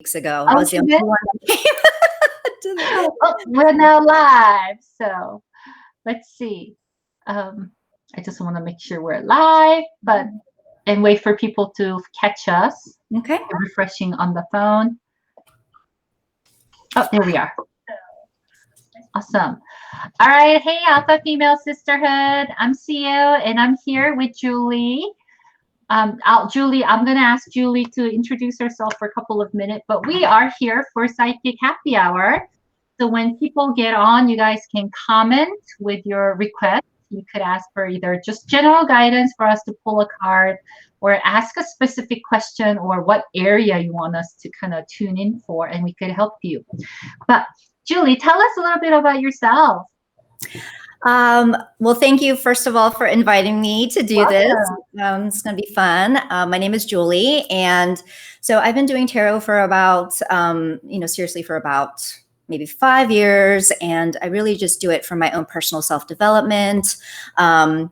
weeks ago. I was the only one that came to the we're now live. So let's see. I just want to make sure we're live, and wait for people to catch us. Okay. I'm refreshing on the phone. Oh, there we are. Awesome. All right. Hey, Alpha Female Sisterhood. I'm Sio, and I'm here with Juli. Juli, I'm going to ask Juli to introduce herself for a couple of minutes, but we are here for Psychic Happy Hour. So when people get on, you guys can comment with your request. You could ask for either just general guidance for us to pull a card, or ask a specific question, or what area you want us to kind of tune in for, and we could help you. But Juli, tell us a little bit about yourself. Well, thank you, first of all, for inviting me to do this. It's going to be fun. My name is Juli, and so I've been doing tarot for about, seriously for about maybe 5 years, and I really just do it for my own personal self-development. I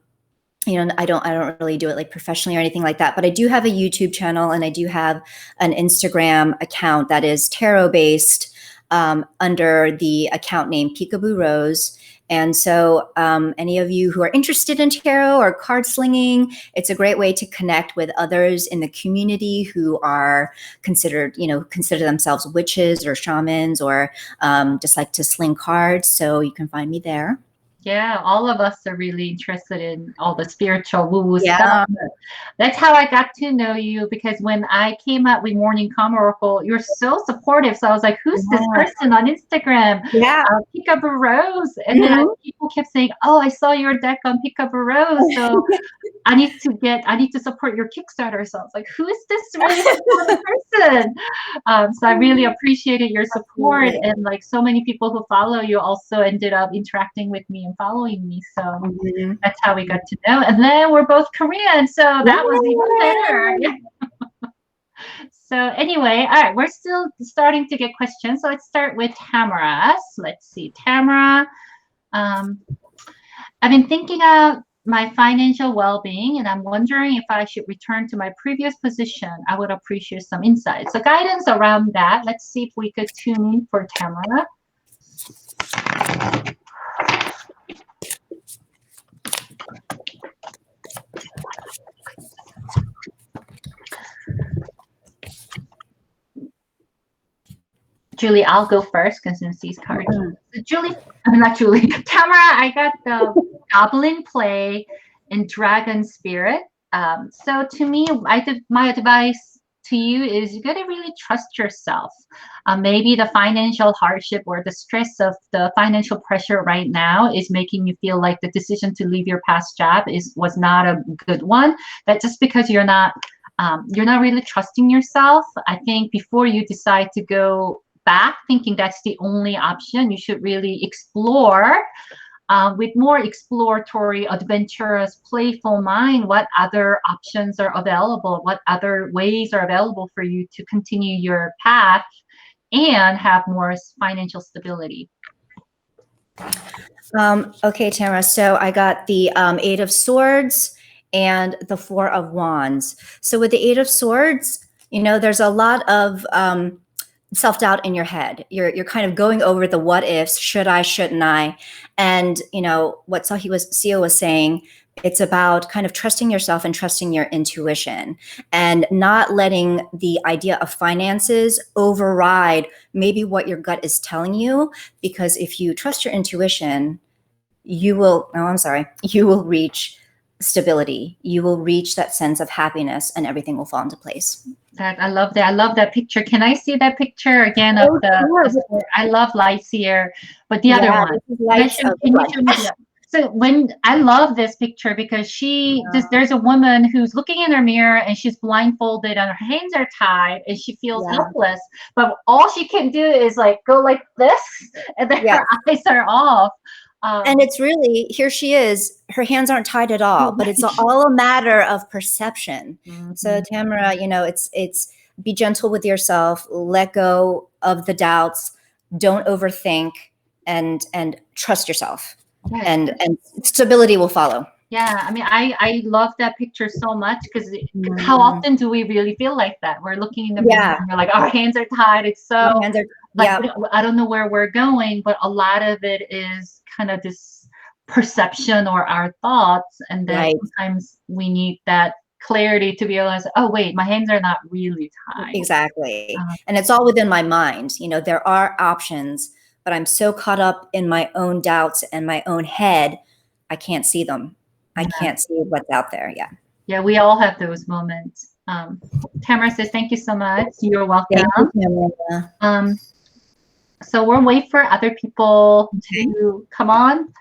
don't really do it like professionally or anything like that, but I do have a YouTube channel, and I do have an Instagram account that is tarot based under the account name Peekaboo Rose. And so any of you who are interested in tarot or card slinging, it's a great way to connect with others in the community who are consider themselves witches or shamans, or just like to sling cards. So you can find me there. Yeah, all of us are really interested in all the spiritual woo-woo stuff. That's how I got to know you, because when I came up with Morning Calm Oracle, you're so supportive. So I was like, who's this person on Instagram? Yeah. Peekaboo Rose. And then people kept saying, oh, I saw your deck on Peekaboo Rose. So I need to support your Kickstarter. So I was like, who is this really person? So I really appreciated your support. And like so many people who follow you also ended up interacting with me and following me. So that's how we got to know. And then we're both Korean. So that was even better. So anyway, all right, we're still starting to get questions. So let's start with Tamara's. Let's see, Tamara. I've been thinking of my financial well-being, and I'm wondering if I should return to my previous position. I would appreciate some insight. So guidance around that. Let's see if we could tune in for Tamara. Juli, I'll go first because since these cards. Tamara, I got the Goblin Play and Dragon Spirit. So to me, my advice to you is you got to really trust yourself. Maybe the financial hardship or the stress of the financial pressure right now is making you feel like the decision to leave your past job was not a good one. That just because you're not really trusting yourself. I think before you decide to go back thinking that's the only option, you should really explore with more exploratory, adventurous, playful mind what other options are available, what other ways are available for you to continue your path and have more financial stability. Okay, Tamara, so I got the Eight of Swords and the Four of Wands. So with the Eight of Swords, there's a lot of self-doubt in your head. You're kind of going over the what ifs, should I, shouldn't I? And what Sio was saying, it's about kind of trusting yourself and trusting your intuition, and not letting the idea of finances override maybe what your gut is telling you. Because if you trust your intuition, you will reach stability. You will reach that sense of happiness, and everything will fall into place. I love that. I love that picture. Can I see that picture again of I love lights here, but the other one. So when I love this picture because there's a woman who's looking in her mirror and she's blindfolded and her hands are tied and she feels helpless, but all she can do is like go like this, and then her eyes are off. And it's really, here she is, her hands aren't tied at all, but it's all a matter of perception. So Tamara, it's be gentle with yourself, let go of the doubts, don't overthink, and trust yourself, and stability will follow. Yeah, I mean, I love that picture so much because how often do we really feel like that? We're looking in the mirror and we're like, our hands are tied. It's My so hands are, like yeah, I don't know where we're going, but a lot of it is kind of this perception or our thoughts, and that right. sometimes we need that clarity to be able to say, oh wait, my hands are not really tied. Exactly. And it's all within my mind. You know, there are options, but I'm so caught up in my own doubts and my own head, I can't see them. I Yeah. can't see what's out there. Yeah. Yeah, we all have those moments. Tamara says, thank you so much. You're welcome. Thank you, Pamela. So we'll wait for other people Okay. to come on.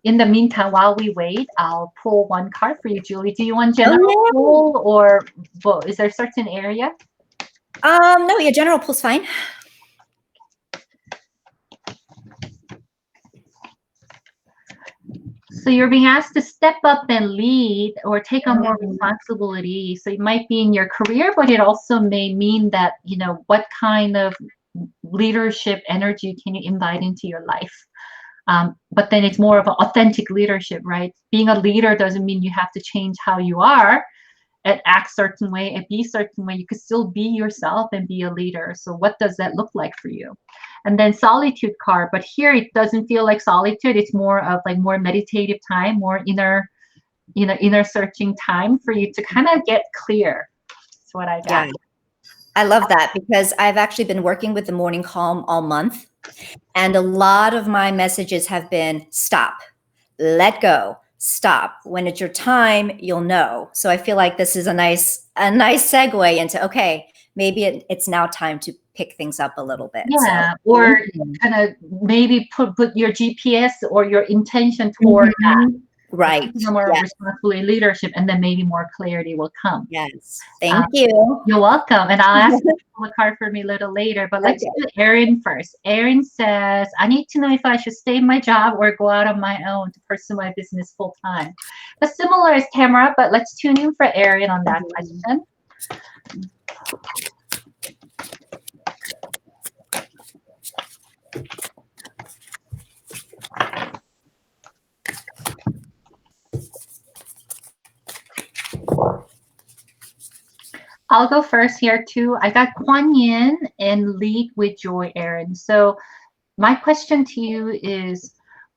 In the meantime, while we wait, I'll pull one card for you, Julie. Do you want general pull or both? Is there a certain area? No, your general pull's fine. So you're being asked to step up and lead or take on more responsibility. So it might be in your career, but it also may mean that, you know, what kind of leadership energy can you invite into your life? But then it's more of an authentic leadership, right? Being a leader doesn't mean you have to change how you are and act certain way and be certain way. You could still be yourself and be a leader. So what does that look like for you? And then solitude card, but here it doesn't feel like solitude. It's more of like more meditative time, more inner, you know, inner searching time for you to kind of get clear. That's what I got. Yeah. I love that because I've actually been working with the morning calm all month. And a lot of my messages have been stop, let go, stop. When it's your time, you'll know. So I feel like this is a nice segue into, okay, maybe it's now time to pick things up a little bit. Yeah, So, or kind of maybe put your GPS or your intention toward that. Right. More responsibility, leadership, and then maybe more clarity will come. Yes. Thank you. You're welcome. And I'll ask you to pull a card for me a little later, but let's do Erin first. Erin says, I need to know if I should stay in my job or go out on my own to pursue my business full time. But similar as Tamara, but let's tune in for Erin on that question. I'll go first here too. I got Kuan Yin and lead with joy, Erin. So my question to you is,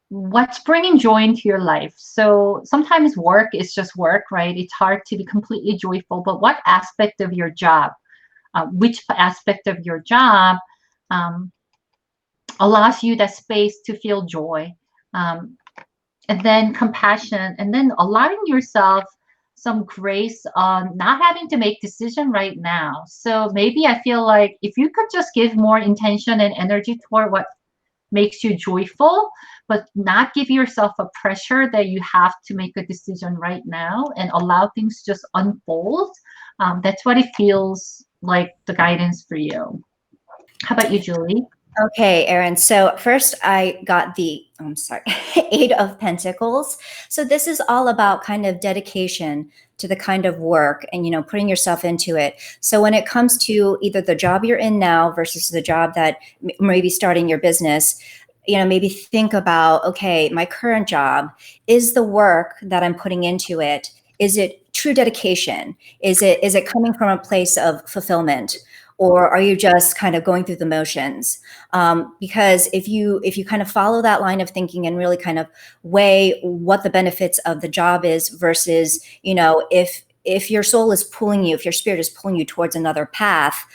what's bringing joy into your life? So sometimes work is just work, right? It's hard to be completely joyful, but what aspect of your job, which aspect of your job allows you that space to feel joy? And then compassion, and then allowing yourself some grace on not having to make decision right now. So maybe I feel like if you could just give more intention and energy toward what makes you joyful, but not give yourself a pressure that you have to make a decision right now and allow things just unfold. That's what it feels like the guidance for you. How about you, Julie? Okay, Erin. So first I got the, I'm sorry, Eight of Pentacles. So this is all about kind of dedication to the kind of work and, you know, putting yourself into it. So when it comes to either the job you're in now versus the job that maybe starting your business, you know, maybe think about, okay, my current job, is the work that I'm putting into it, is it true dedication? Is it coming from a place of fulfillment? Or are you just kind of going through the motions? Because if you kind of follow that line of thinking and really kind of weigh what the benefits of the job is versus, you know, if your soul is pulling you, if your spirit is pulling you towards another path,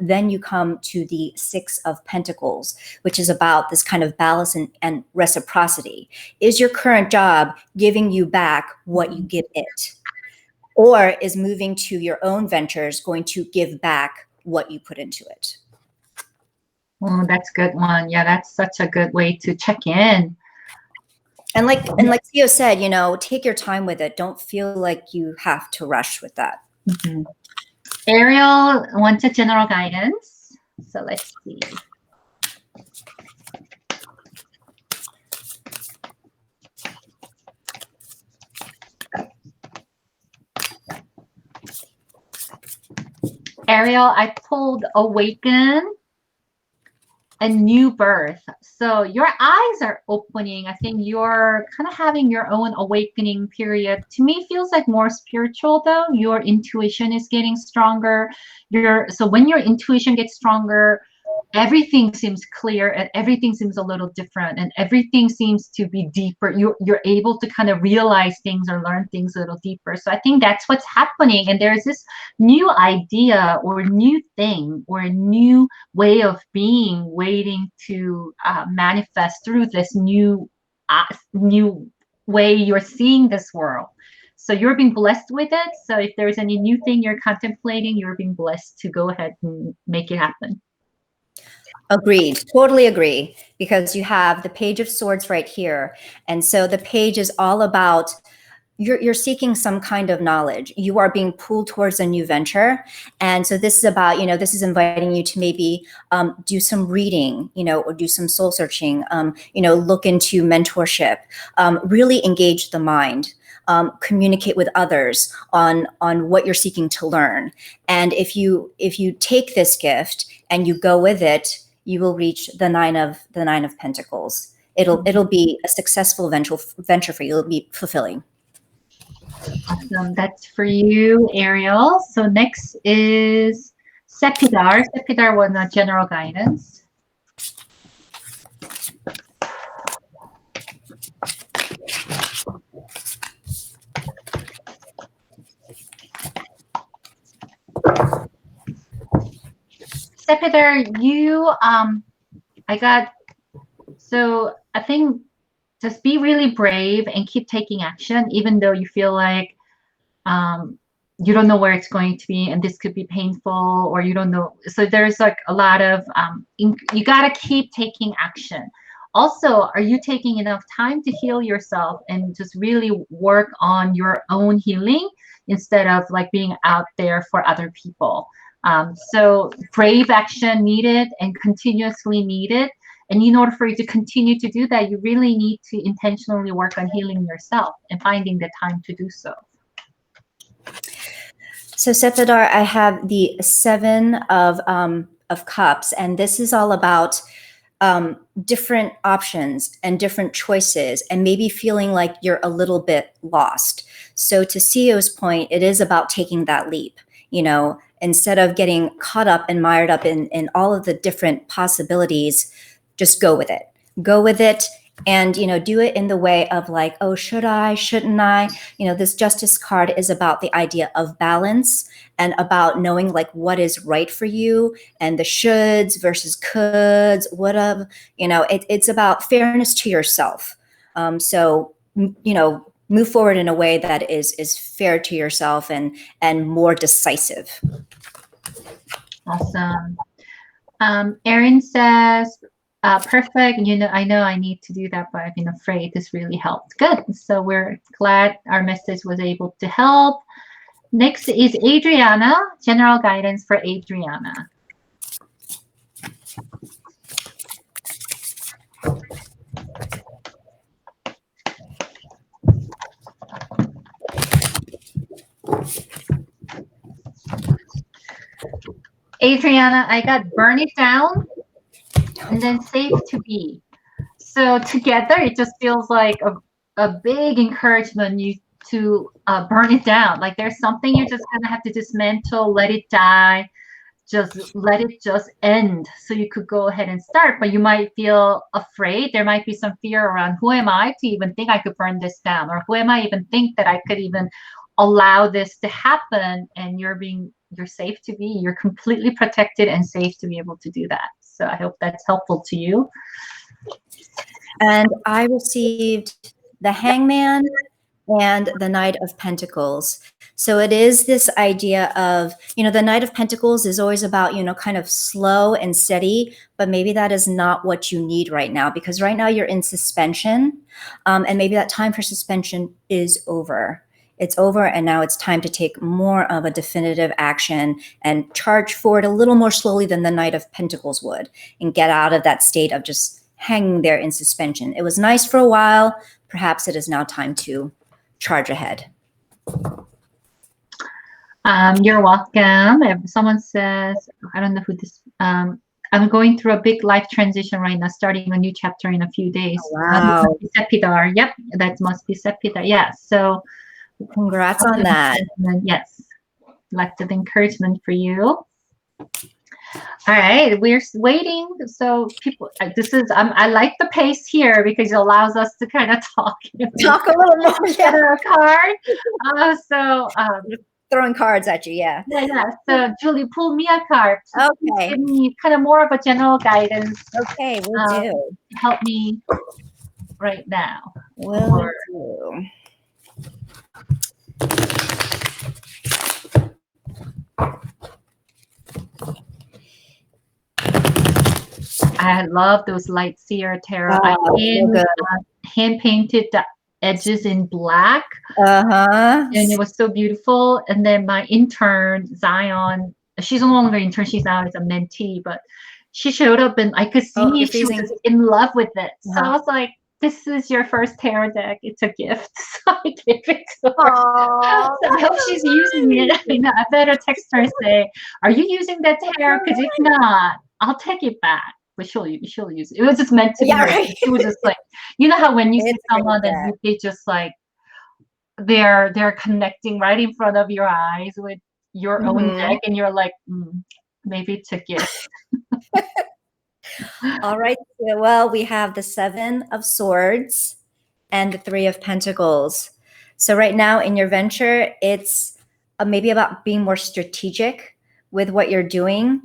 then you come to the Six of Pentacles, which is about this kind of balance and reciprocity. Is your current job giving you back what you give it? Or is moving to your own ventures going to give back what you put into it? Oh, that's a good one. Yeah, that's such a good way to check in. And like Theo said, you know, take your time with it. Don't feel like you have to rush with that. Mm-hmm. Ariel wants a general guidance. So let's see. Ariel, I pulled Awaken a new birth. So your eyes are opening. I think you're kind of having your own awakening period. To me, it feels like more spiritual though. Your intuition is getting stronger. So when your intuition gets stronger, everything seems clear and everything seems a little different and everything seems to be deeper. You're able to kind of realize things or learn things a little deeper. So I think that's what's happening. And there's this new idea or new thing or a new way of being waiting to manifest through this new way you're seeing this world. So you're being blessed with it. So if there's any new thing you're contemplating, you're being blessed to go ahead and make it happen. Agreed. Totally agree. Because you have the Page of Swords right here. And so the page is all about you're seeking some kind of knowledge. You are being pulled towards a new venture. And so this is about, this is inviting you to maybe do some reading, or do some soul searching, look into mentorship, really engage the mind. Communicate with others on what you're seeking to learn. And if you take this gift and you go with it, you will reach the nine of Pentacles. It'll be a successful venture for you. It'll be fulfilling. Awesome. That's for you, Ariel. So next is Sepidar. Sepidar was a general guidance. Sepidar, I think just be really brave and keep taking action, even though you feel like you don't know where it's going to be and this could be painful or you don't know. So there's like a lot of, you got to keep taking action. Also, are you taking enough time to heal yourself and just really work on your own healing instead of like being out there for other people? So brave action needed and continuously needed. And in order for you to continue to do that, you really need to intentionally work on healing yourself and finding the time to do so. So Sepidar, I have the Seven of Cups, and this is all about different options and different choices and maybe feeling like you're a little bit lost. So to CEO's point, it is about taking that leap, instead of getting caught up and mired up in all of the different possibilities. Just go with it. Go with it and, do it in the way of like, oh, should I, shouldn't I? This Justice card is about the idea of balance and about knowing like what is right for you and the shoulds versus coulds, whatever, it's about fairness to yourself. So, move forward in a way that is fair to yourself and more decisive. Awesome. Erin says, perfect. I know I need to do that, but I've been afraid this really helped. Good. So we're glad our message was able to help. Next is Adriana, general guidance for Adriana. Adriana, I got burn it down and then safe to be. So together, it just feels like a big encouragement to burn it down. Like there's something you're just gonna have to dismantle, let it die, just let it just end so you could go ahead and start. But you might feel afraid. There might be some fear around, who am I to even think I could burn this down? Or who am I even think that I could even allow this to happen? And you're safe to be. You're completely protected and safe to be able to do that. So I hope that's helpful to you. And I received the Hangman and the Knight of Pentacles. So it is this idea of, the Knight of Pentacles is always about, kind of slow and steady, but maybe that is not what you need right now, because right now you're in suspension, and maybe that time for suspension is over. It's over, and now it's time to take more of a definitive action and charge forward a little more slowly than the Knight of Pentacles would, and get out of that state of just hanging there in suspension. It was nice for a while. Perhaps it is now time to charge ahead. You're welcome. Someone says, I don't know who this, I'm going through a big life transition right now, starting a new chapter in a few days. Oh, wow. Sepidar. Yep, that must be Sepidar. Yeah. So congrats on that. Yes. Lots of encouragement for you. All right, we're waiting. So people, I like the pace here because it allows us to kind of talk a little more. Yeah. A card. Throwing cards at you, yeah. Yeah. So Julie, pull me a card. Okay. Give me kind of more of a general guidance. Okay, we'll do. Help me right now. Will do. I love those light seer tarot. I hand painted the edges in black. And it was so beautiful. And then my intern, Zion, she's no longer an intern, she's now as a mentee, but she showed up and I could see she was in love with it. So I was like, this is your first tarot deck. It's a gift. So I gave it to her. So I hope she's using it. I better text her and say, are you using that tarot? Because if not, I'll take it back. But she'll use it. It was just meant to be. Right. It was just like, you know how when you see someone and they just like, they're connecting right in front of your eyes with your own deck, and you're like, maybe it's a gift. All right. Well, we have the 7 of Swords and the 3 of Pentacles. So right now in your venture, it's maybe about being more strategic with what you're doing.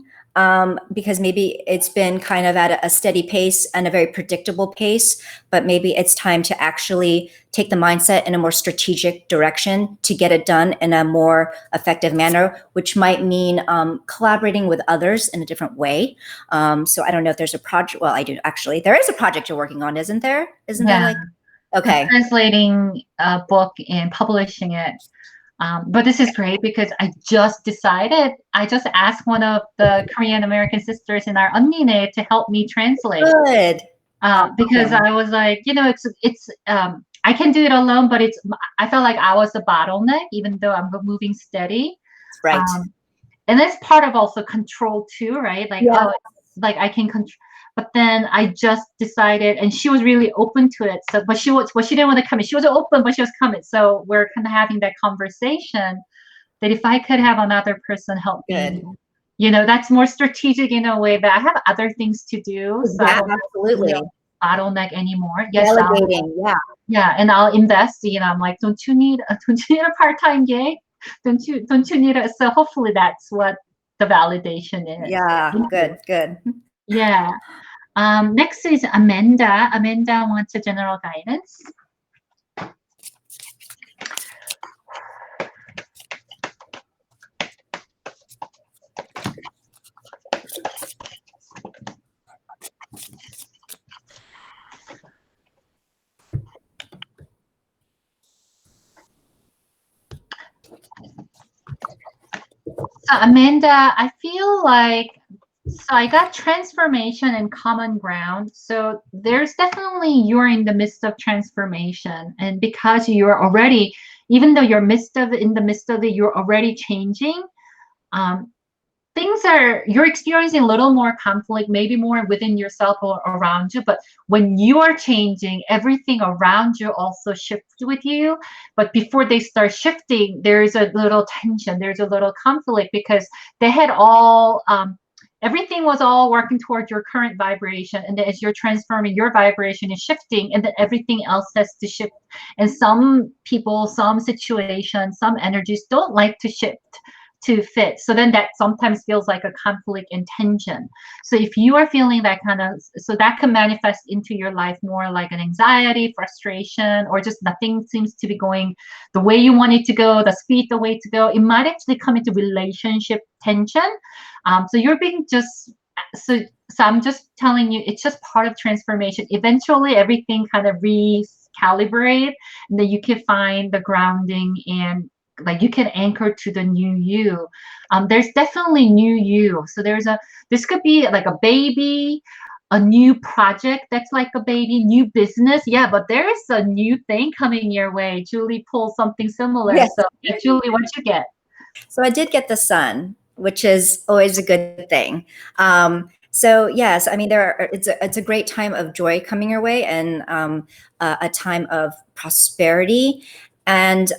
Because maybe it's been kind of at a steady pace and a very predictable pace, but maybe it's time to actually take the mindset in a more strategic direction to get it done in a more effective manner, which might mean collaborating with others in a different way. So I don't know if there's a project. Well, I do actually. There is a project you're working on, isn't there? Isn't there like, okay. I'm translating a book and publishing it. But this is great because I just asked one of the Korean American sisters in our Unnine to help me translate. Good. Because I was like, it's I can do it alone, but I felt like I was the bottleneck, even though I'm moving steady. Right. And that's part of also control too, right? Like, like I can control. But then I just decided, and she was really open to it. So, but she didn't want to come in. She was open, but she was coming. So we're kind of having that conversation that if I could have another person help me, that's more strategic in a way. But I have other things to do, so I don't absolutely bottleneck anymore. Yes, delegating, and I'll invest. I'm like, don't you need a part-time gig? Don't you need a? So hopefully that's what the validation is. Yeah, good. Yeah. Next is Amanda. Amanda wants a general guidance. So Amanda, I feel like, I got transformation and common ground. So there's definitely, you're in the midst of transformation. And because you're already, even though you're in the midst of it, you're already changing. You're experiencing a little more conflict, maybe more within yourself or around you. But when you are changing, everything around you also shifts with you. But before they start shifting, there's a little tension, there's a little conflict, because they had all, everything was all working towards your current vibration. And then as you're transforming, your vibration is shifting, and then everything else has to shift. And some people, some situations, some energies don't like to shift to fit. So then that sometimes feels like a conflict and tension. So if you are feeling that so that can manifest into your life more like an anxiety, frustration, or just nothing seems to be going the way you want it to go, the speed, the way to go. It might actually come into relationship tension. So you're being so I'm just telling you, it's just part of transformation. Eventually everything kind of recalibrate, and then you can find the grounding, and like you can anchor to the new you. There's definitely new you. So this could be like a baby, a new project that's like a baby, new business. Yeah, but there is a new thing coming your way. Julie pulled something similar. Yes. So Julie, what'd you get? So I did get the Sun, which is always a good thing. So yes, I mean it's a great time of joy coming your way, and a time of prosperity, and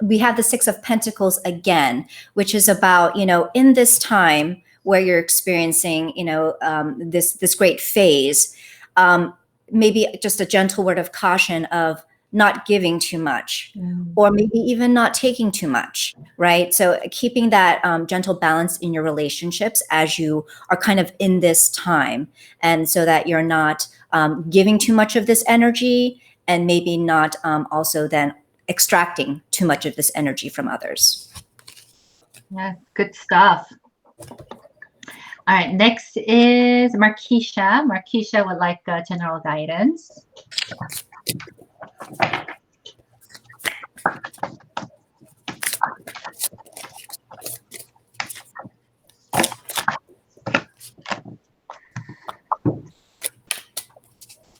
we have the Six of Pentacles again, which is about, in this time where you're experiencing, this great phase, maybe just a gentle word of caution of not giving too much, or maybe even not taking too much, right? So keeping that gentle balance in your relationships as you are kind of in this time, and so that you're not giving too much of this energy, and maybe not also then extracting too much of this energy from others. Yeah, good stuff. All right, next is Markeisha. Markeisha would like general guidance.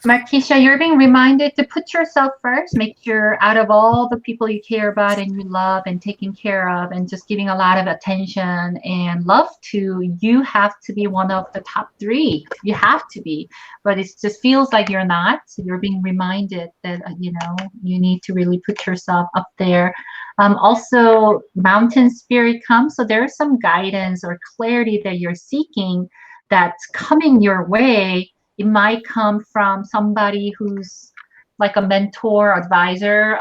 Markeisha, you're being reminded to put yourself first. Make sure out of all the people you care about and you love and taking care of and just giving a lot of attention and love to, you have to be one of the top 3. You have to be, but it just feels like you're not. So you're being reminded that, you need to really put yourself up there. Also, mountain spirit comes. So there's some guidance or clarity that you're seeking that's coming your way. It might come from somebody who's like a mentor, advisor,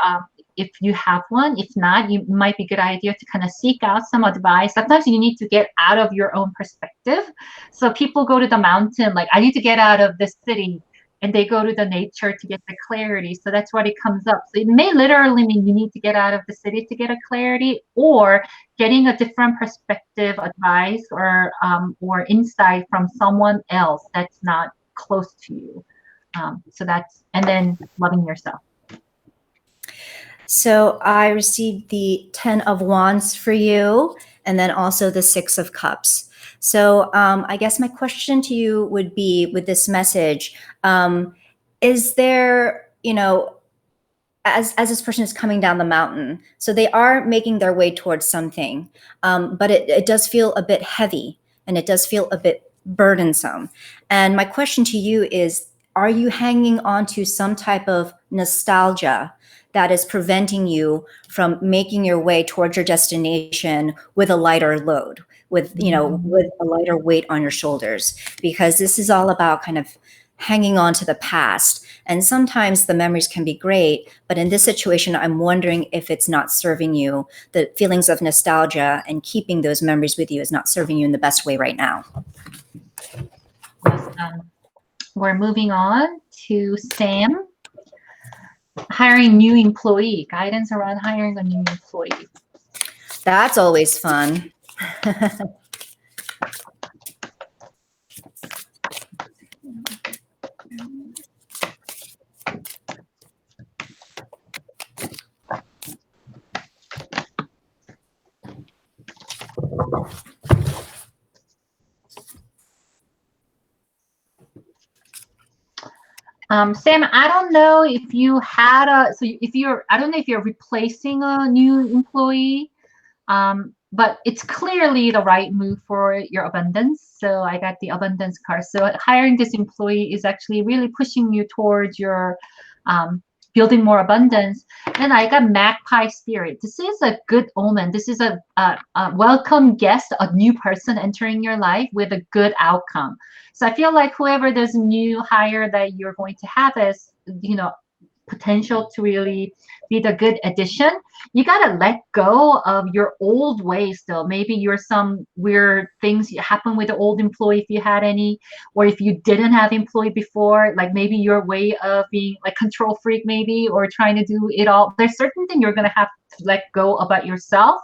if you have one. If not, it might be a good idea to kind of seek out some advice. Sometimes you need to get out of your own perspective. So people go to the mountain, like, I need to get out of this city. And they go to the nature to get the clarity. So that's what it comes up. So it may literally mean you need to get out of the city to get a clarity, or getting a different perspective, advice, or insight from someone else that's not close to you. So that's, and then loving yourself. So I received the 10 of Wands for you, and then also the 6 of Cups. So I guess my question to you would be, with this message, is there, as this person is coming down the mountain, so they are making their way towards something, but it does feel a bit heavy, and it does feel a bit burdensome. And my question to you is, are you hanging on to some type of nostalgia that is preventing you from making your way towards your destination with a lighter load, with with a lighter weight on your shoulders? Because this is all about kind of hanging on to the past. And sometimes the memories can be great, but in this situation, I'm wondering if it's not serving you. The feelings of nostalgia and keeping those memories with you is not serving you in the best way right now. Awesome. We're moving on to Sam. Hiring new employee. Guidance around hiring a new employee. That's always fun. Sam, I don't know if you had I don't know if you're replacing a new employee, but it's clearly the right move for your abundance. So I got the abundance card. So hiring this employee is actually really pushing you towards your building more abundance. And I got magpie spirit. This is a good omen. This is a welcome guest, a new person entering your life with a good outcome. So I feel like whoever this new hire that you're going to have is, potential to really be the good addition. You got to let go of your old ways though. Maybe you're some weird things happen with the old employee, if you had any, or if you didn't have employee before, like maybe your way of being like control freak maybe, or trying to do it all. There's certain thing you're going to have to let go about yourself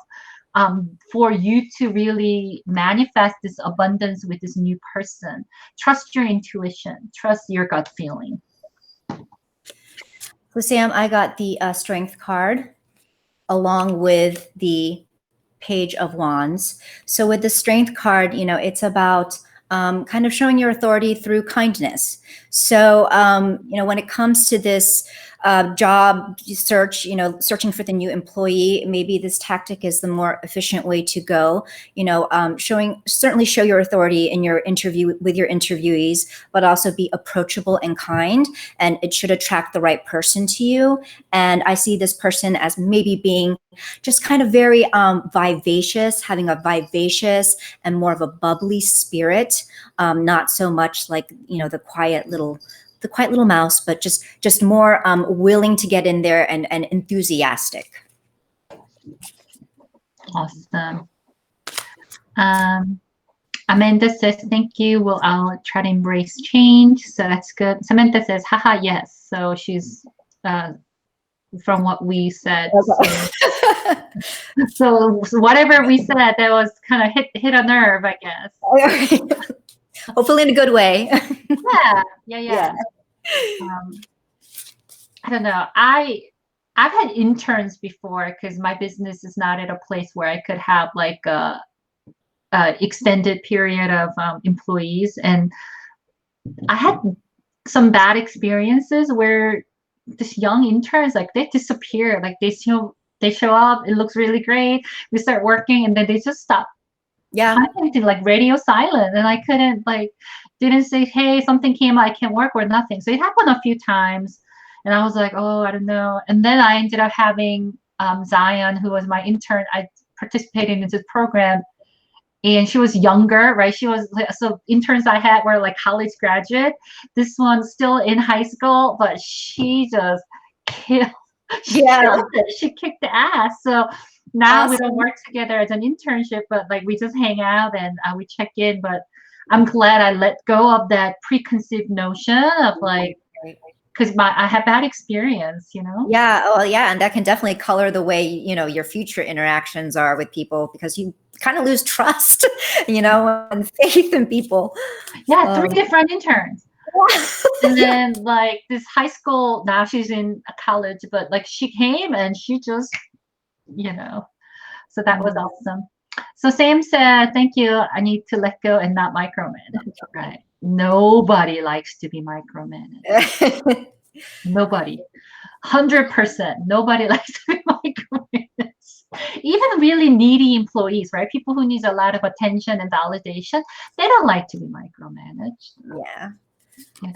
for you to really manifest this abundance with this new person. Trust your intuition, trust your gut feeling. So Sam, I got the Strength card along with the Page of Wands. So with the Strength card, it's about kind of showing your authority through kindness. So, when it comes to this job search, searching for the new employee, maybe this tactic is the more efficient way to go. Certainly show your authority in your interview with your interviewees, but also be approachable and kind, and it should attract the right person to you. And I see this person as maybe being just kind of very vivacious, having a vivacious and more of a bubbly spirit, not so much like the quiet little mouse, but just more willing to get in there and enthusiastic. Awesome. Amanda says, thank you. Well, I'll try to embrace change. So that's good. Samantha says, haha, yes. So she's from what we said. Okay. So whatever we said, that was kind of hit a nerve, I guess. Hopefully in a good way. Yeah. I don't know. I've had interns before because my business is not at a place where I could have like a extended period of employees, and I had some bad experiences where this young interns, like, they disappear. Like they show up, it looks really great, we start working, and then they just stop. Like radio silent, and I couldn't, like, didn't say, hey, something came, I can't work, or nothing. So it happened a few times, and I was like, oh, I don't know. And then I ended up having Zion, who was my intern. I participated in this program, and she was younger, right? She was, so interns I had were like college graduate. This one's still in high school, but she just killed. She kicked the ass. So now we don't work together as an internship, but like we just hang out and we check in. But I'm glad I let go of that preconceived notion of like, because I have bad experience, Yeah. Oh, yeah. And that can definitely color the way, your future interactions are with people, because you kind of lose trust, and faith in people. Yeah. 3 different interns. And then like this high school, now she's in college, but like she came and she just, so that was awesome. So Sam said, thank you. I need to let go and not micromanage. Right. Nobody likes to be micromanaged. Nobody. 100%. Nobody likes to be micromanaged. Even really needy employees, right? People who need a lot of attention and validation, they don't like to be micromanaged. Yeah.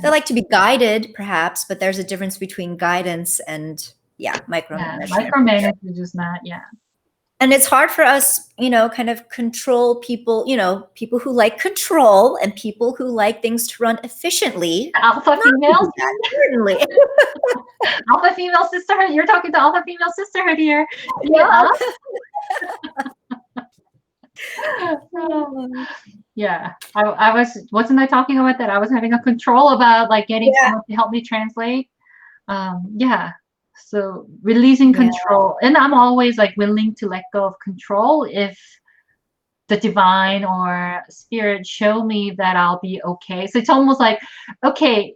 They like to be guided, perhaps, but there's a difference between guidance and micromanagement. Micromanagement is just not, And it's hard for us, kind of control people, people who like control and people who like things to run efficiently. Alpha females? Certainly. Alpha female sisterhood? You're talking to alpha female sisterhood here. Yeah. Wasn't I talking about that? I was having a control about like getting someone to help me translate. So releasing control, and I'm always like willing to let go of control if the divine or spirit show me that I'll be okay. So it's almost like, okay,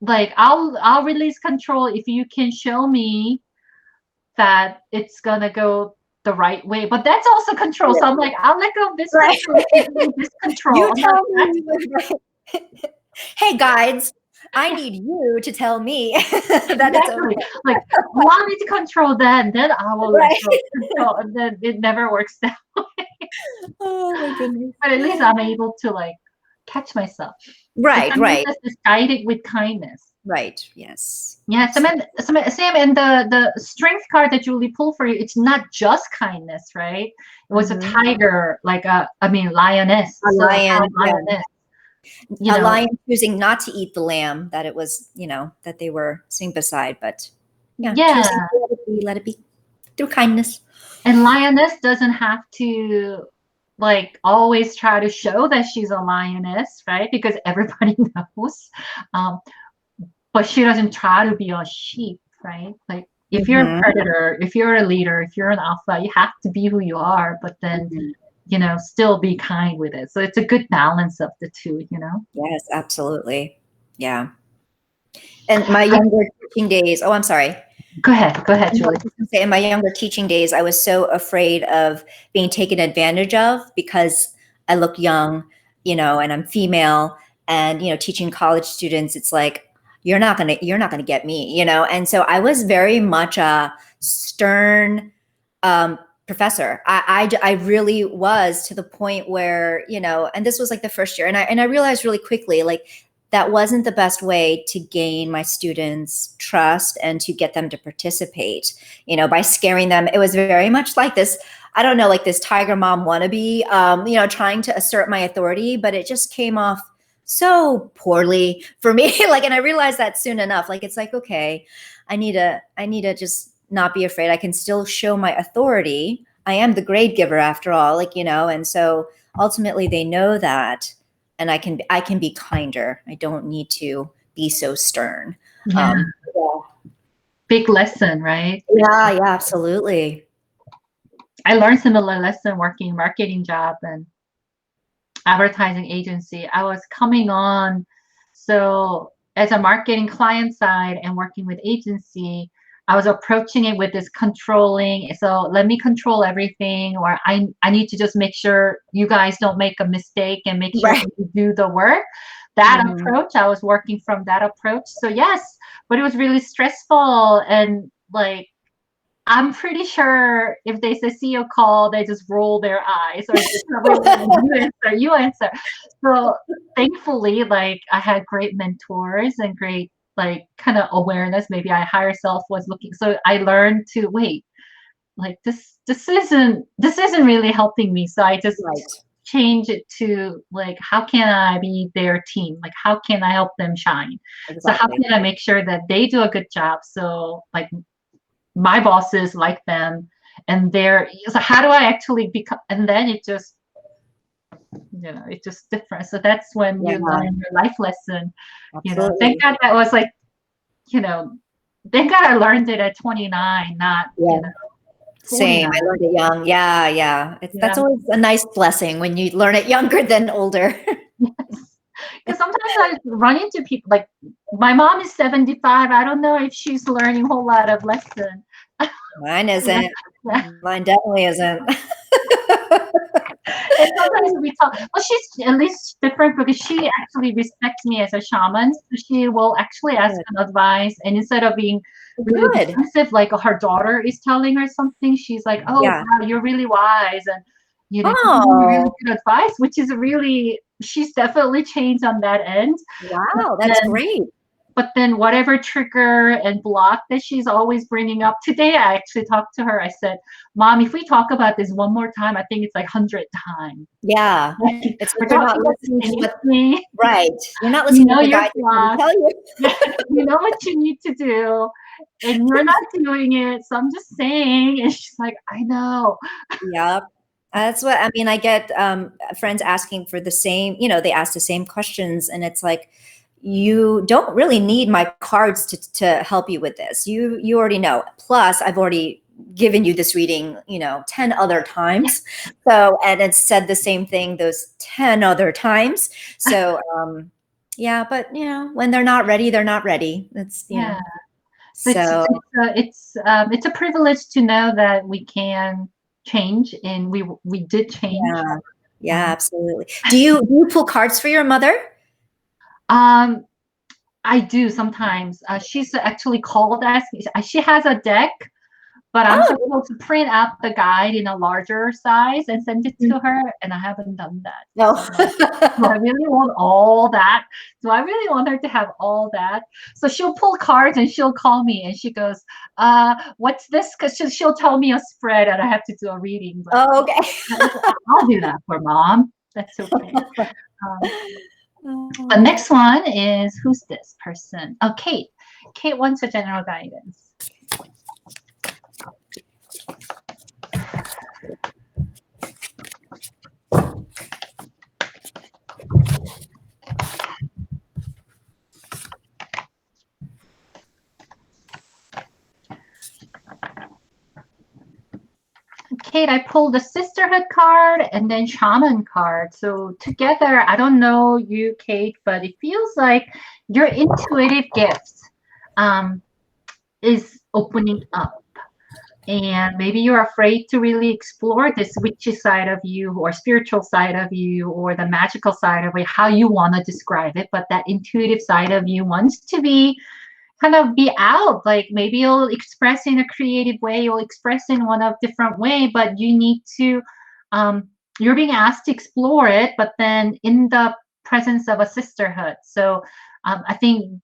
like I'll release control if you can show me that it's gonna go the right way. But that's also control. So I'm like, I'll let go of this control. This control. You tell me. Hey, guides, I need you to tell me that it's okay. Like, want me to control that, and then I will let go of control, and then it never works that way. Oh my goodness. But at least I'm able to like catch myself. Right. Just guide it with kindness. Right. Yes. Yeah. Sam, and the strength card that Juli pulled for you, it's not just kindness, right? It was a tiger, like lioness. A lion. Lioness. A lion choosing not to eat the lamb that it was, that they were sitting beside, but choosing to let it be through kindness. And lioness doesn't have to like always try to show that she's a lioness, right? Because everybody knows. But she doesn't try to be a sheep, right? Like if you're a predator, if you're a leader, if you're an alpha, you have to be who you are, but then still be kind with it. So it's a good balance of the two, Yes, absolutely. Yeah. And my younger teaching days, I'm sorry. Go ahead, Juli. In my younger teaching days, I was so afraid of being taken advantage of because I look young, and I'm female, and, teaching college students, it's like, you're not gonna get me, you know? And so I was very much a stern professor. I really was, to the point where, you know, and this was like the first year, and I realized really quickly, like, that wasn't the best way to gain my students' trust and to get them to participate, you know, by scaring them. It was very much like this, I don't know, like this tiger mom wannabe, you know, trying to assert my authority, but it just came off so poorly for me. Like, and I realized that soon enough. Like, it's like, okay, I need to just not be afraid. I can still show my authority. I am the grade giver after all, like, you know, and so ultimately they know that, and I can be kinder. I don't need to be so stern. Yeah. Big lesson, right? Yeah, absolutely. I learned similar lesson working marketing job and advertising agency. I was coming on, so as a marketing client side and working with agency, I was approaching it with this controlling. So let me control everything, or I need to just make sure you guys don't make a mistake and make sure you do the work. That approach, I was working from that approach. So yes, but it was really stressful, and like, I'm pretty sure if they say CEO call, they just roll their eyes, or just you answer. So thankfully, like, I had great mentors and great, like, kind of awareness. Maybe I higher self was looking. So I learned to wait, like, this isn't really helping me. So I just change it to, like, how can I be their team? Like, how can I help them shine? So how can I make sure that they do a good job? So, like, my bosses like them, and so how do I actually become, and then it just, you know, it's just different. So that's when you learn your life lesson. You know, thank God that was like, you know, thank God I learned it at 29, not, you know, same. I learned it young. That's always a nice blessing when you learn it younger than older. Because sometimes I run into people, like, my mom is 75. I don't know if she's learning a whole lot of lesson. Mine isn't. Mine definitely isn't. And sometimes we talk. Well, she's at least different because she actually respects me as a shaman. So she will actually ask an advice, and instead of being really defensive, like her daughter is telling her something, she's like, "Oh, wow, you're really wise," and, you know, really good advice, which is really, she's definitely changed on that end. Wow, that's great. But then whatever trigger and block that she's always bringing up. Today, I actually talked to her. I said, "Mom, if we talk about this one more time, I think it's like 100 times." Yeah. It's we're not listening to me. Right. You're not listening to the guy tell you. You know what you need to do, and you're not doing it. So I'm just saying. And she's like, "I know." Yep. That's what I mean. I get friends asking for the same, you know, they ask the same questions, and it's like, you don't really need my cards to help you with this. You already know. Plus, I've already given you this reading, you know, 10 other times. So, and it's said the same thing those 10 other times. So, yeah, but, you know, when they're not ready, they're not ready. It's, you know. So it's a privilege to know that we can change, and we did change. Yeah, absolutely. Do you pull cards for your mother? I do sometimes. She's actually called us. She has a deck, but I'm supposed to print out the guide in a larger size and send it to her, and I haven't done that. No. So I really want all that. So I really want her to have all that. So she'll pull cards and she'll call me and she goes, "What's this?" Because she'll tell me a spread and I have to do a reading. But okay. I'll do that for Mom. That's okay. The next one is, who's this person? Oh, Kate. Kate wants a general guidance. Kate, I pulled the Sisterhood card and then Shaman card. So together, I don't know you, Kate, but it feels like your intuitive gift is opening up. And maybe you're afraid to really explore this witchy side of you or spiritual side of you or the magical side of it, how you want to describe it. But that intuitive side of you wants to be kind of be out. Like maybe you'll express in a creative way, you'll express in one of different way, but you need to, you're being asked to explore it, but then in the presence of a sisterhood. So I think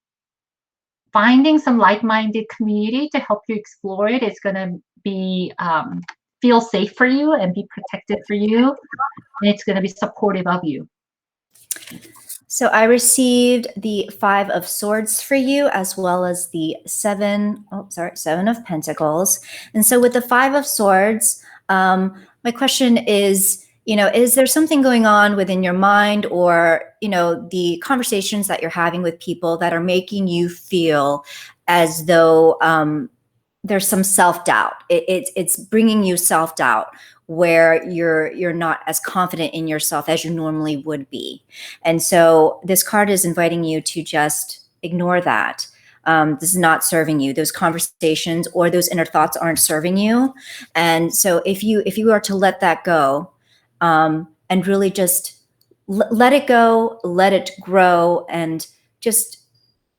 finding some like-minded community to help you explore it is going to be feel safe for you and be protected for you, and it's going to be supportive of you. So I received the 5 of Swords for you, as well as the 7 of Pentacles. And so with the 5 of Swords, my question is, is there something going on within your mind or, the conversations that you're having with people that are making you feel as though there's some self-doubt? It's bringing you self-doubt where you're not as confident in yourself as you normally would be. And so this card is inviting you to just ignore that. This is not serving you. Those conversations or those inner thoughts aren't serving you. And so if you are to let that go, and really just let it go, let it grow, and just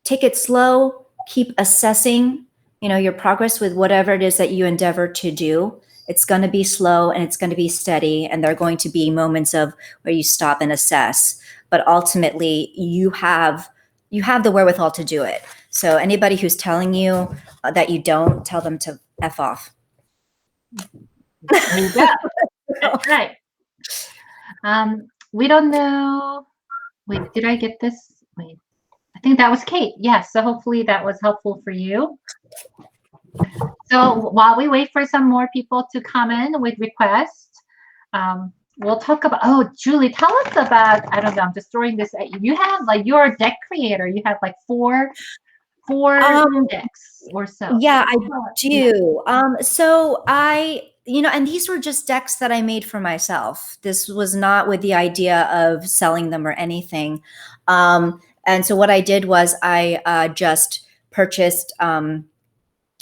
take it slow, keep assessing, your progress with whatever it is that you endeavor to do. It's going to be slow and it's going to be steady. And there are going to be moments of where you stop and assess, but ultimately you have the wherewithal to do it. So anybody who's telling you that you don't, tell them to F off. There you go. That's right. We don't know. Wait, did I get this? Wait, I think that was Kate. Yes. So hopefully that was helpful for you. So while we wait for some more people to come in with requests, we'll talk about, Juli, tell us about, I don't know, I'm just throwing this at you. You have you're a deck creator. You have four decks or so. Yeah, I do. So I, and these were just decks that I made for myself. This was not with the idea of selling them or anything. And so what I did was I just purchased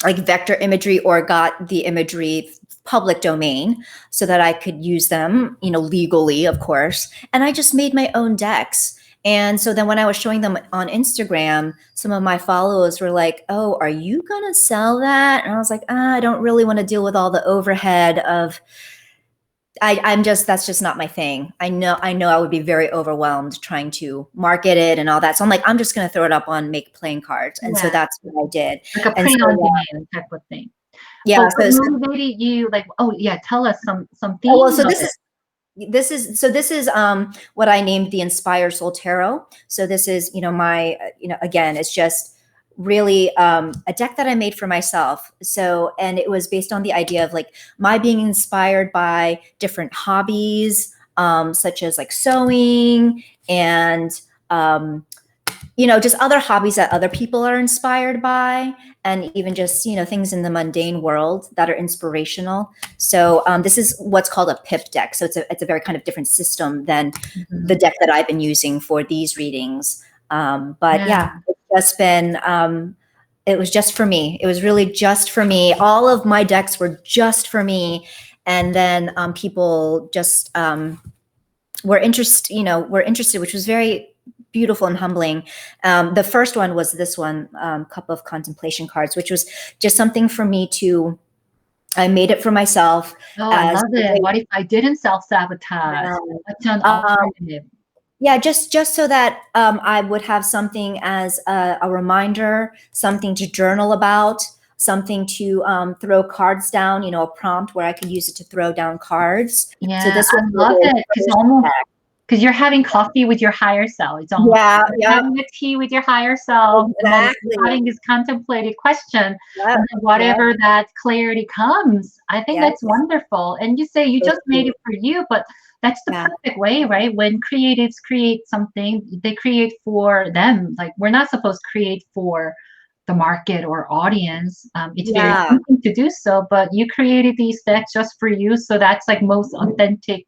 vector imagery or got the imagery public domain so that I could use them, legally, of course. And I just made my own decks. And so then when I was showing them on Instagram, some of my followers were like, "Oh, are you going to sell that?" And I was like, I don't really want to deal with all the overhead of, that's just not my thing. I know I would be very overwhelmed trying to market it and all that. So I'm like, I'm just going to throw it up on make playing cards. And so that's what I did. Like a print-on-demand type of thing. Yeah. So what motivated you? Tell us some themes. Well, so this is what I named the Inspire Soul Tarot. So this is, my, again, it's just really a deck that I made for myself. So, and it was based on the idea of my being inspired by different hobbies, such as sewing and, just other hobbies that other people are inspired by, and even just, things in the mundane world that are inspirational. So this is what's called a PIP deck. So it's a very kind of different system than the deck that I've been using for these readings. It's just been, it was just for me. It was really just for me. All of my decks were just for me. And then people just were interested, which was very beautiful and humbling. The first one was this one, Cup of Contemplation cards, which was just something for me to, I made it for myself. Oh, I love it. What if I didn't self-sabotage? What's an alternative? Yeah, just so that I would have something as a reminder, something to journal about, something to throw cards down, a prompt where I could use it to throw down cards. Yeah, so this I love it. It's almost because you're having coffee with your higher self. It's almost having a tea with your higher self. Exactly. Having this contemplated question, and whatever that clarity comes. I think that's wonderful. And you say you just made it for you, but that's the perfect way, right? When creatives create something, they create for them. We're not supposed to create for the market or audience. It's very tempting to do so, but you created these decks just for you. So that's most authentic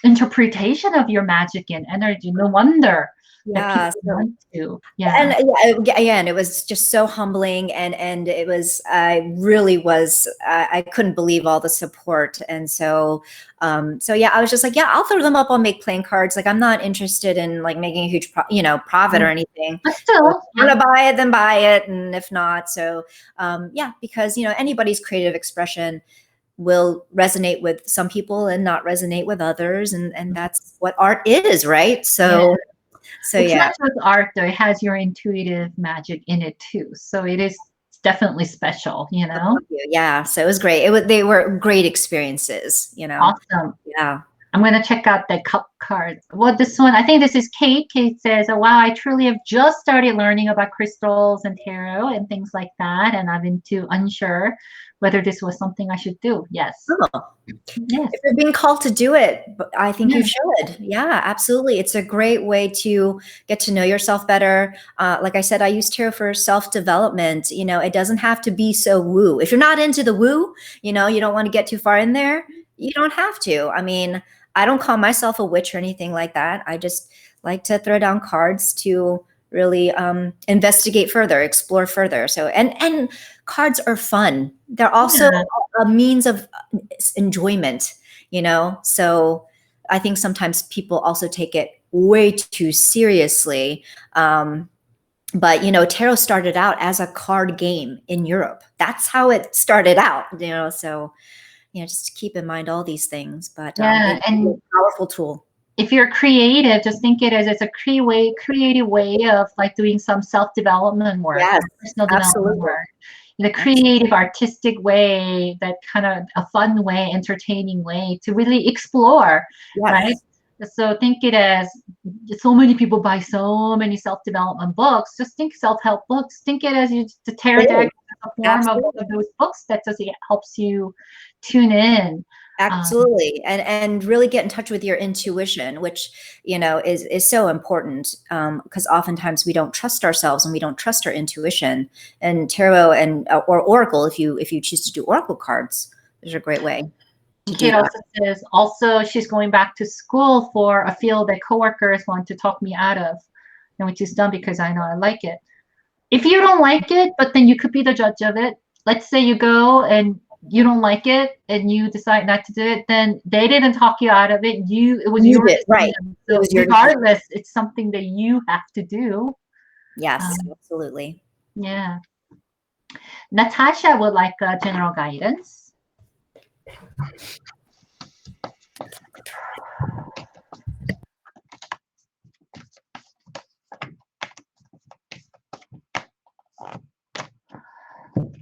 interpretation of your magic and energy. No wonder that Yeah. people want to. And again, it was just so humbling, and it was, I really was, I couldn't believe all the support. And so yeah, I was just like, yeah, I'll throw them up. I'll make playing cards. Like, I'm not interested in like making a huge profit or anything. But still, if you want to buy it, then buy it, and if not, so yeah, because anybody's creative expression will resonate with some people and not resonate with others, and that's what art is, right? So it's yeah. not just art though, it has your intuitive magic in it too, so it is definitely special. Yeah, so it was great. They were great experiences. Awesome. Yeah. I'm going to check out the cup card. Well, this one, I think this is Kate. Kate says, oh, wow, I truly have just started learning about crystals and tarot and things like that, and I've been too unsure whether this was something I should do. Yes. Oh. Yes. If you're being called to do it, I think you should. Yeah, absolutely. It's a great way to get to know yourself better. Like I said, I use tarot for self-development. It doesn't have to be so woo. If you're not into the woo, you don't want to get too far in there, you don't have to. I mean, I don't call myself a witch or anything like that. I just like to throw down cards to really investigate further, explore further. So, and cards are fun. They're also a means of enjoyment, so I think sometimes people also take it way too seriously. But tarot started out as a card game in Europe. That's how it started out, so just keep in mind all these things. But it's a powerful tool. If you're creative, just think it as it's a creative way of like doing some self-development work, personal development work, in a creative, artistic way, that kind of a fun way, entertaining way to really explore, right? So think it as, so many people buy so many self-development books. Just think self-help books. Think it as the tarot deck is a form of those books that just helps you tune in. Absolutely. And really get in touch with your intuition, which, is so important, because oftentimes we don't trust ourselves and we don't trust our intuition. And tarot or oracle, if you choose to do oracle cards, there's a great way. Kate also says, also she's going back to school for a field that coworkers want to talk me out of, and which is done because I know I like it. If you don't like it, but then you could be the judge of it. Let's say you go and you don't like it and you decide not to do it, then they didn't talk you out of it. It was your decision. Right. So regardless, it's something that you have to do. Yes, absolutely. Yeah. Natasha would like general guidance.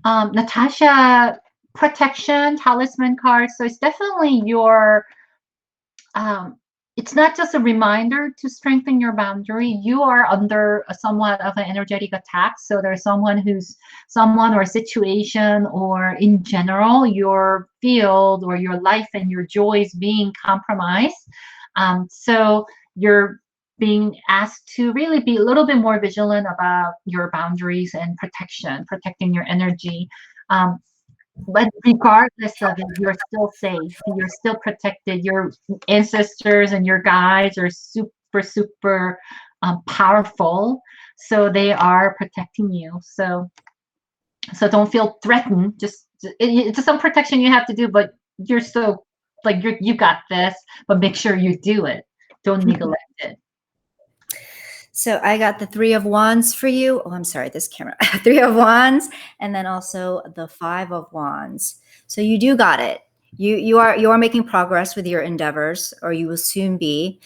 Natasha, protection, talisman cards. So it's definitely your, it's not just a reminder to strengthen your boundary. You are under somewhat of an energetic attack. So there's someone or a situation, or in general, your field or your life and your joy is being compromised. So you're being asked to really be a little bit more vigilant about your boundaries and protecting your energy. But regardless of it, you're still safe. You're still protected. Your ancestors and your guides are super, super powerful. So they are protecting you. So don't feel threatened. It's some protection you have to do, but you're so like you got this. But make sure you do it. Don't neglect it. So I got the 3 of Wands for you. Oh, I'm sorry, this camera. 3 of Wands, and then also the 5 of Wands. So you do got it. You are making progress with your endeavors, or you will soon be.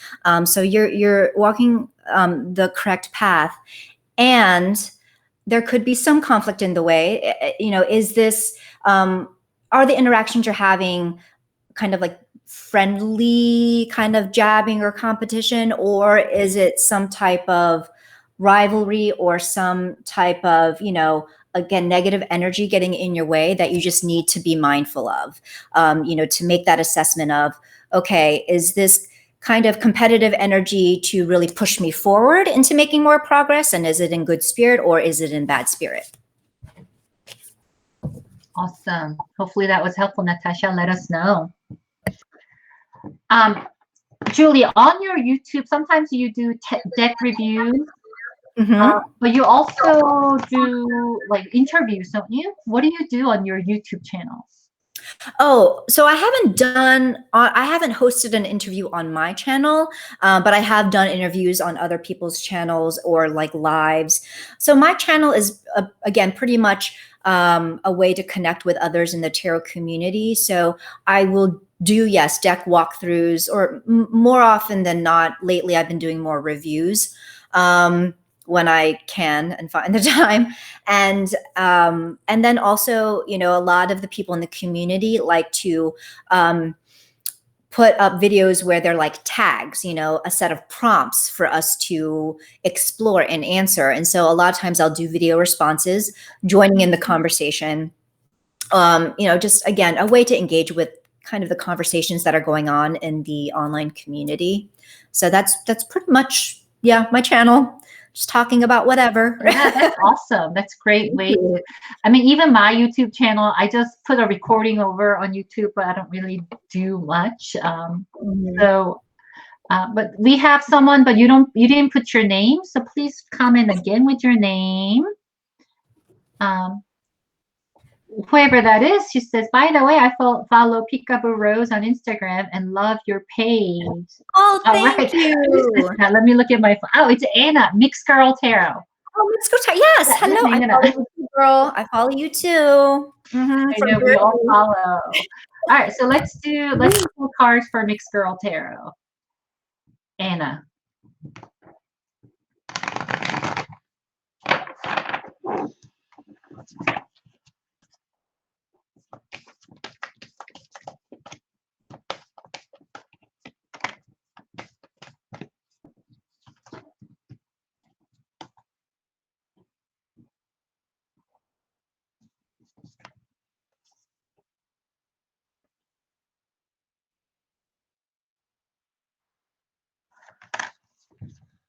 So you're walking the correct path, and there could be some conflict in the way. Is this are the interactions you're having kind of like friendly kind of jabbing or competition, or is it some type of rivalry or some type of, again, negative energy getting in your way that you just need to be mindful of, to make that assessment of, okay, is this kind of competitive energy to really push me forward into making more progress? And is it in good spirit or is it in bad spirit? Awesome. Hopefully that was helpful, Natasha. Let us know. Julie, on your YouTube, sometimes you do deck reviews, Mm-hmm. but you also do like interviews, don't you? What do you do on your YouTube channel? Oh, so I haven't hosted an interview on my channel, but I have done interviews on other people's channels or like lives. So my channel is, again, pretty much a way to connect with others in the tarot community. So I will do, yes, deck walkthroughs, or more often than not, lately I've been doing more reviews. When I can and find the time. And then also, you know, a lot of the people in the community like to put up videos where they're like tags, you know, a set of prompts for us to explore and answer. And so a lot of times I'll do video responses, joining in the conversation. You know, just again, a way to engage with kind of the conversations that are going on in the online community. So that's pretty much, yeah, my channel. Just talking about whatever. Yeah, that's awesome. That's a great way to, I mean, even my YouTube channel, I just put a recording over on YouTube, but I don't really do much. So, but we have someone, but you didn't put your name. So please comment again with your name. Whoever that is, she says, by the way, I follow Peekaboo Rose on Instagram and love your page. Oh, All thank right. you. Now, let me look at my phone. Oh, it's Anna, Mixed Girl Tarot. Oh, let's go try. Yes. Yeah, Hello. I Anna. follow you too, girl. I follow you too. I know we all follow. All right, so let's do cards for Mixed Girl Tarot. Anna.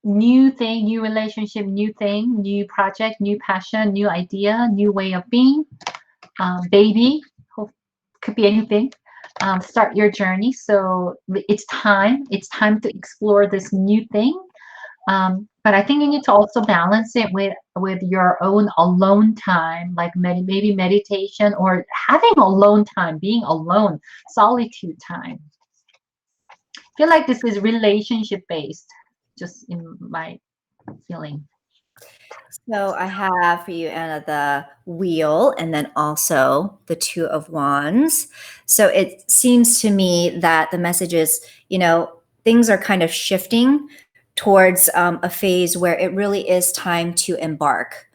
New thing, new relationship, new thing, new project, new passion, new idea, new way of being. Baby, could be anything. Start your journey. So it's time to explore this new thing. But I think you need to also balance it with your own alone time, like maybe meditation or having alone time, being alone, solitude time. I feel like this is relationship based, just in my feeling. So I have for you, Anna, the wheel, and then also the Two of Wands. So it seems to me that the message is, you know, things are kind of shifting towards a phase where it really is time to embark.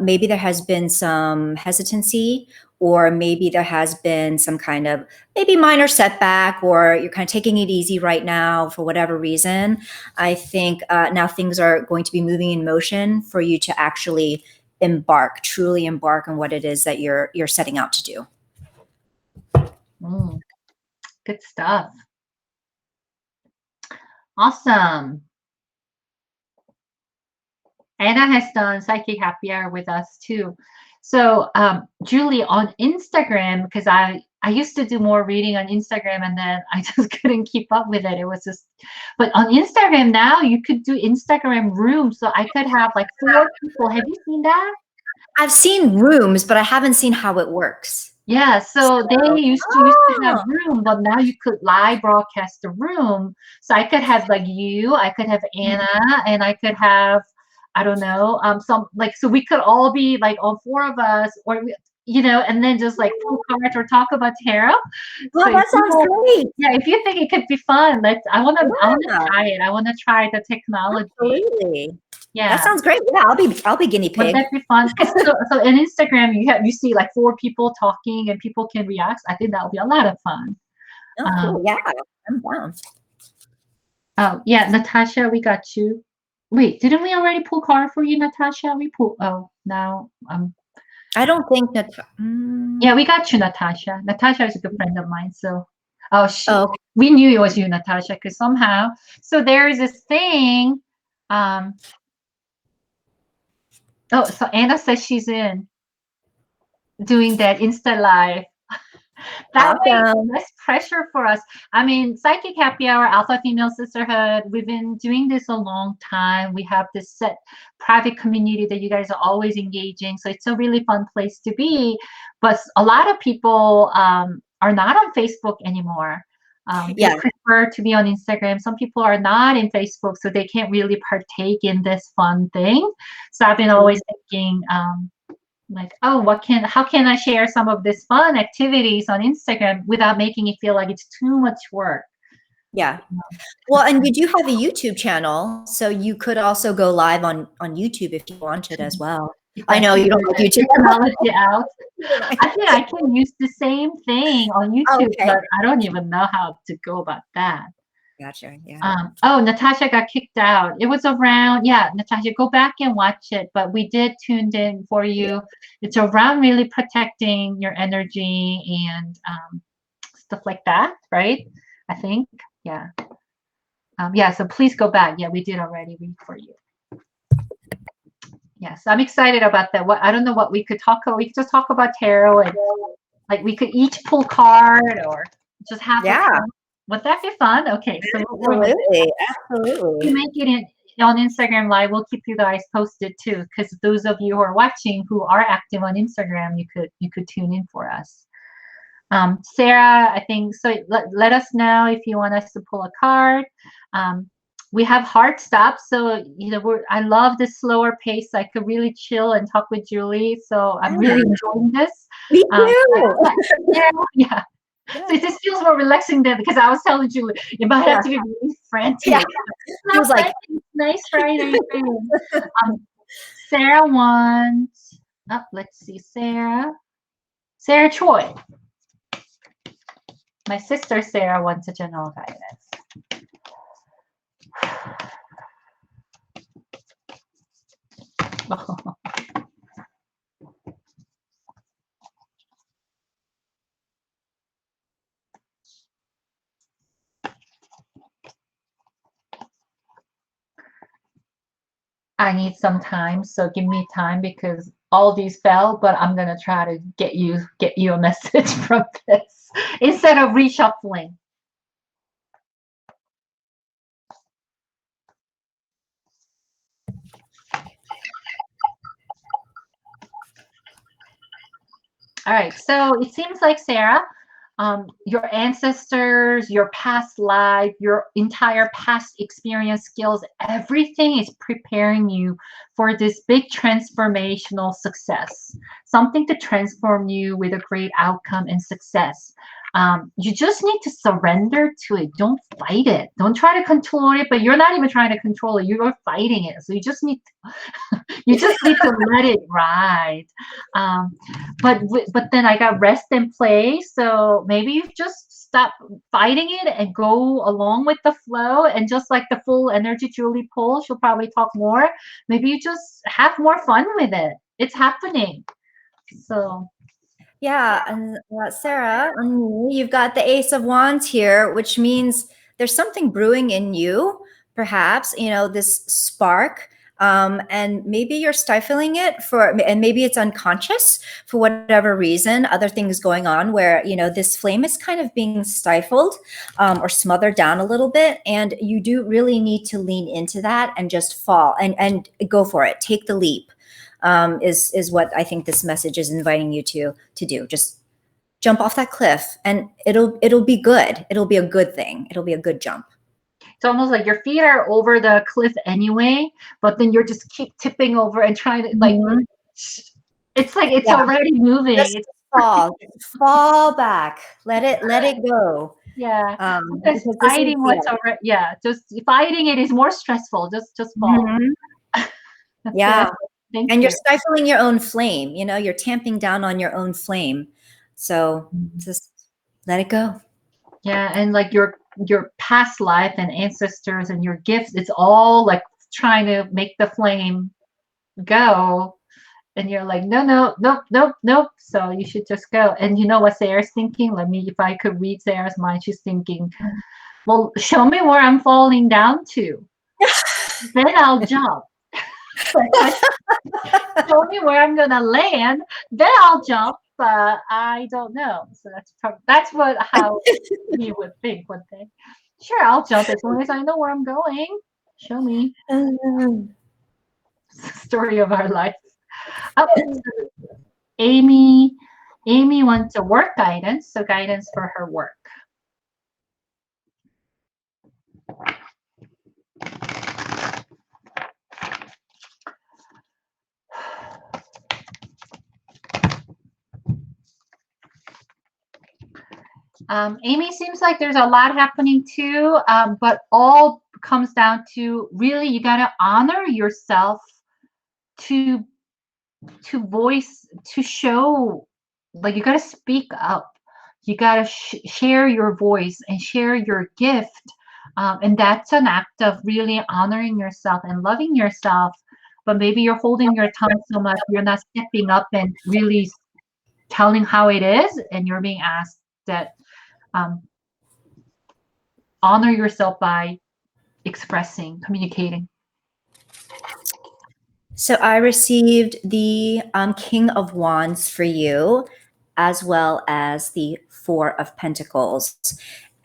Maybe there has been some hesitancy, or maybe there has been some kind of maybe minor setback, or you're kind of taking it easy right now for whatever reason. I think now things are going to be moving in motion for you to actually truly embark on what it is that you're setting out to do. Good stuff. Awesome. Anna has done Psychic Happy Hour with us too. So Julie, on Instagram, because I used to do more reading on Instagram and then I just couldn't keep up with it. It was just, but on Instagram now you could do Instagram rooms. So I could have like 4 people. Have you seen that? I've seen rooms, but I haven't seen how it works. Yeah, so they used to have room, but now you could live broadcast the room. So I could have like you, I could have Anna, and I could have, I don't know, some like, so we could all be like all 4 of us, or you know, and then just like pull cards or talk about tarot. Well, So that sounds great. yeah, if you think it could be fun, I want to try it. I want to try the technology. Absolutely. Yeah, that sounds great. Yeah, I'll be guinea pig. Would that be fun? So in Instagram, you see like 4 people talking and people can react. I think that would be a lot of fun. Oh, cool. Yeah, I'm down. Oh yeah, Natasha, we got you. Wait, didn't we already pull card for you, Natasha? We pull. Oh, now I don't think that. Yeah, we got you, Natasha. Natasha is a good friend of mine. So, Oh, we knew it was you, Natasha, because somehow. So there is this thing. Oh, so Anna says she's in doing that Insta live. That way, Awesome. less pressure for us. I mean, Psychic Happy Hour, Alpha Female Sisterhood, we've been doing this a long time. We have this set private community that you guys are always engaging. So it's a really fun place to be. But a lot of people are not on Facebook anymore. They Yeah. prefer to be on Instagram. Some people are not in Facebook, so they can't really partake in this fun thing. So I've been always thinking, like, oh, how can I share some of this fun activities on Instagram without making it feel like it's too much work? Yeah. Well, and you do have a YouTube channel, so you could also go live on YouTube if you wanted as well. If I I know you don't like YouTube. technology out. I think I can use the same thing on YouTube, Okay. but I don't even know how to go about that. Gotcha. Yeah. Oh, Natasha got kicked out. It was around, yeah, Natasha, go back and watch it. But we did tuned in for you. Yeah. It's around really protecting your energy and stuff like that, right? I think, yeah. Yeah, so please go back. Yeah, we did already read for you. Yes, I'm excited about that. What I don't know what we could talk about. We could just talk about tarot and like we could each pull card or just have a fun. Would that be fun? Okay, so Absolutely. we make it on Instagram Live. We'll keep you guys posted too, because those of you who are watching who are active on Instagram, you could tune in for us. Sarah, I think so. Let us know if you want us to pull a card. We have hard stops, so I love this slower pace. I could really chill and talk with Juli, so I'm really enjoying this. Me too. Yeah. So this feels more relaxing than because I was telling Juli it might have to be really frantic. Yeah. It was like nice Friday. Sarah wants. Oh, let's see, Sarah Choi. My sister Sarah wants a general guidance. I need some time, so give me time because all these fell, but I'm gonna try to get you a message from this instead of reshuffling. All right, so it seems like Sarah, your ancestors, your past life, your entire past experience, skills, everything is preparing you for this big transformational success, something to transform you with a great outcome and success. You just need to surrender to it. Don't fight it. Don't try to control it, but you're not even trying to control it. You're fighting it. So you just need to let it ride. But then I got rest and play. So maybe you just stop fighting it and go along with the flow and just like the full energy Juli pull, she'll probably talk more. Maybe you just have more fun with it. It's happening. So yeah, and Sarah, you've got the Ace of Wands here, which means there's something brewing in you, perhaps, this spark. And maybe you're stifling it and maybe it's unconscious for whatever reason, other things going on where, this flame is kind of being stifled or smothered down a little bit. And you do really need to lean into that and just fall and go for it. Take the leap. Is what I think this message is inviting you to do. Just jump off that cliff and it'll be good. It'll be a good thing. It'll be a good jump. It's almost like your feet are over the cliff anyway, but then you're just keep tipping over and trying to like, it's like it's already moving. Just fall back. Let it go. Yeah. Because fighting what's over. Yeah. Just fighting it is more stressful. Just fall. Yeah. And you're stifling your own flame. You're tamping down on your own flame. So just let it go. Yeah. And like your past life and ancestors and your gifts, it's all like trying to make the flame go. And you're like, nope. So you should just go. And you know what Sarah's thinking? If I could read Sarah's mind, she's thinking, well, show me where I'm falling down to. Then I'll jump. Show me where I'm gonna land, then I'll jump, but I don't know. So that's how we would think, would they? Sure, I'll jump as long as I know where I'm going. Show me. Story of our life. Oh, Amy wants a work guidance, so guidance for her work. Amy, seems like there's a lot happening too, but all comes down to really you got to honor yourself to voice, to show, like you got to speak up. You got to share your voice and share your gift. And that's an act of really honoring yourself and loving yourself. But maybe you're holding your tongue so much, you're not stepping up and really telling how it is. And you're being asked that honor yourself by expressing, communicating. So I received the King of Wands for you, as well as the Four of Pentacles.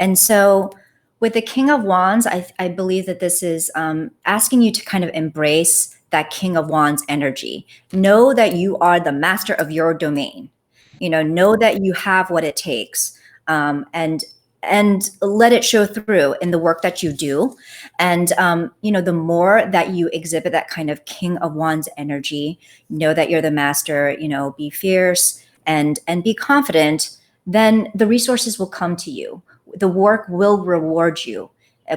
And so with the King of Wands, I believe that this is asking you to kind of embrace that King of Wands energy. Know that you are the master of your domain. Know that you have what it takes, and let it show through in the work that you do. And the more that you exhibit that kind of King of Wands energy, know that you're the master. Be fierce and be confident. Then the resources will come to you. The work will reward you.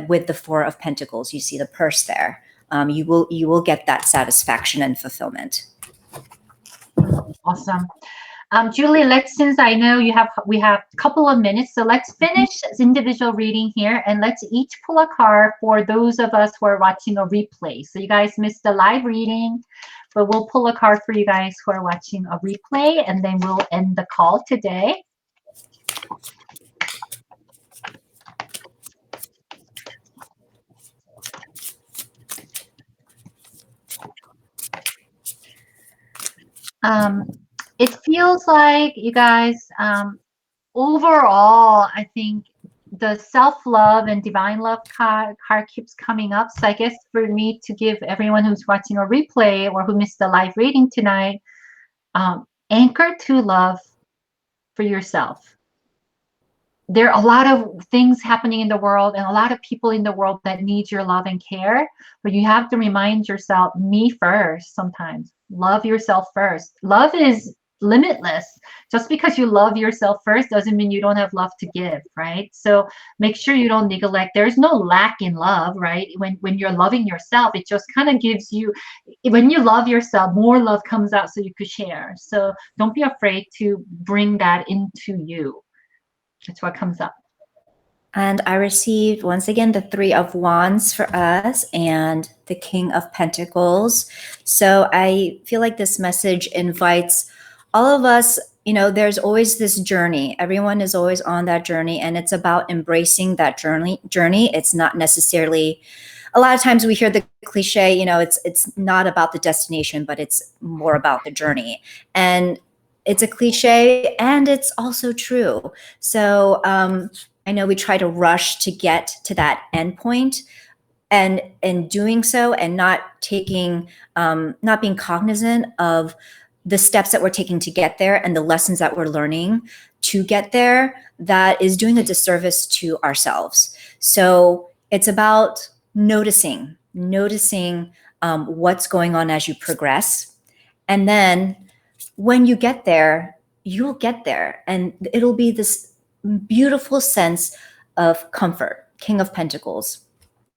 With the Four of Pentacles, you see the purse there. You will get that satisfaction and fulfillment. Awesome. Juli, since I know we have a couple of minutes, so let's finish this individual reading here, and let's each pull a card for those of us who are watching a replay. So you guys missed the live reading, but we'll pull a card for you guys who are watching a replay, and then we'll end the call today. It feels like, you guys, overall, I think the self-love and divine love card keeps coming up. So I guess for me to give everyone who's watching a replay or who missed the live reading tonight, anchor to love for yourself. There are a lot of things happening in the world and a lot of people in the world that need your love and care, but you have to remind yourself, me first sometimes. Love yourself first. Love is limitless. Just because you love yourself first doesn't mean you don't have love to give, right? So make sure you don't neglect. There's no lack in love, right? When you're loving yourself, it just kind of gives you, when you love yourself, more love comes out so you could share. So don't be afraid to bring that into you. That's what comes up. And I received, once again, the Three of Wands for us and the King of Pentacles. So I feel like this message invites all of us, there's always this journey. Everyone is always on that journey, and it's about embracing that journey. It's not necessarily, a lot of times we hear the cliche, it's not about the destination, but it's more about the journey. And it's a cliche, and it's also true. So I know we try to rush to get to that end point, and in doing so, and not being cognizant of the steps that we're taking to get there and the lessons that we're learning to get there, that is doing a disservice to ourselves. So it's about noticing what's going on as you progress. And then when you get there, you'll get there, and it'll be this beautiful sense of comfort. King of Pentacles.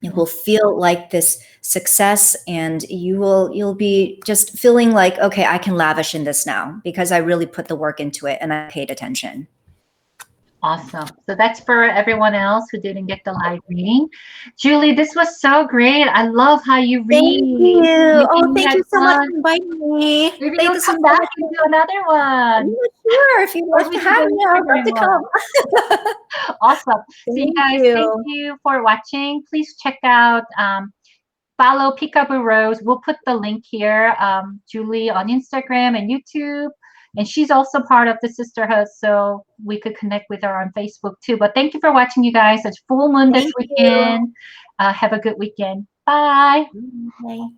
It will feel like this success, and you'll be just feeling like, okay, I can lavish in this now because I really put the work into it and I paid attention. Awesome. So that's for everyone else who didn't get the live reading. Juli, this was so great. I love how you read. Thank you. Thank you so much for inviting me. Maybe you'll come back and do another one. Sure, if you'd like to have me, I'd love to come. Awesome. So you guys, thank you for watching. Please check out, follow Peekaboo Rose. We'll put the link here. Juli on Instagram and YouTube. And she's also part of the sisterhood, so we could connect with her on Facebook too. But thank you for watching, you guys. It's full moon this weekend. Have a good weekend. Bye. Bye.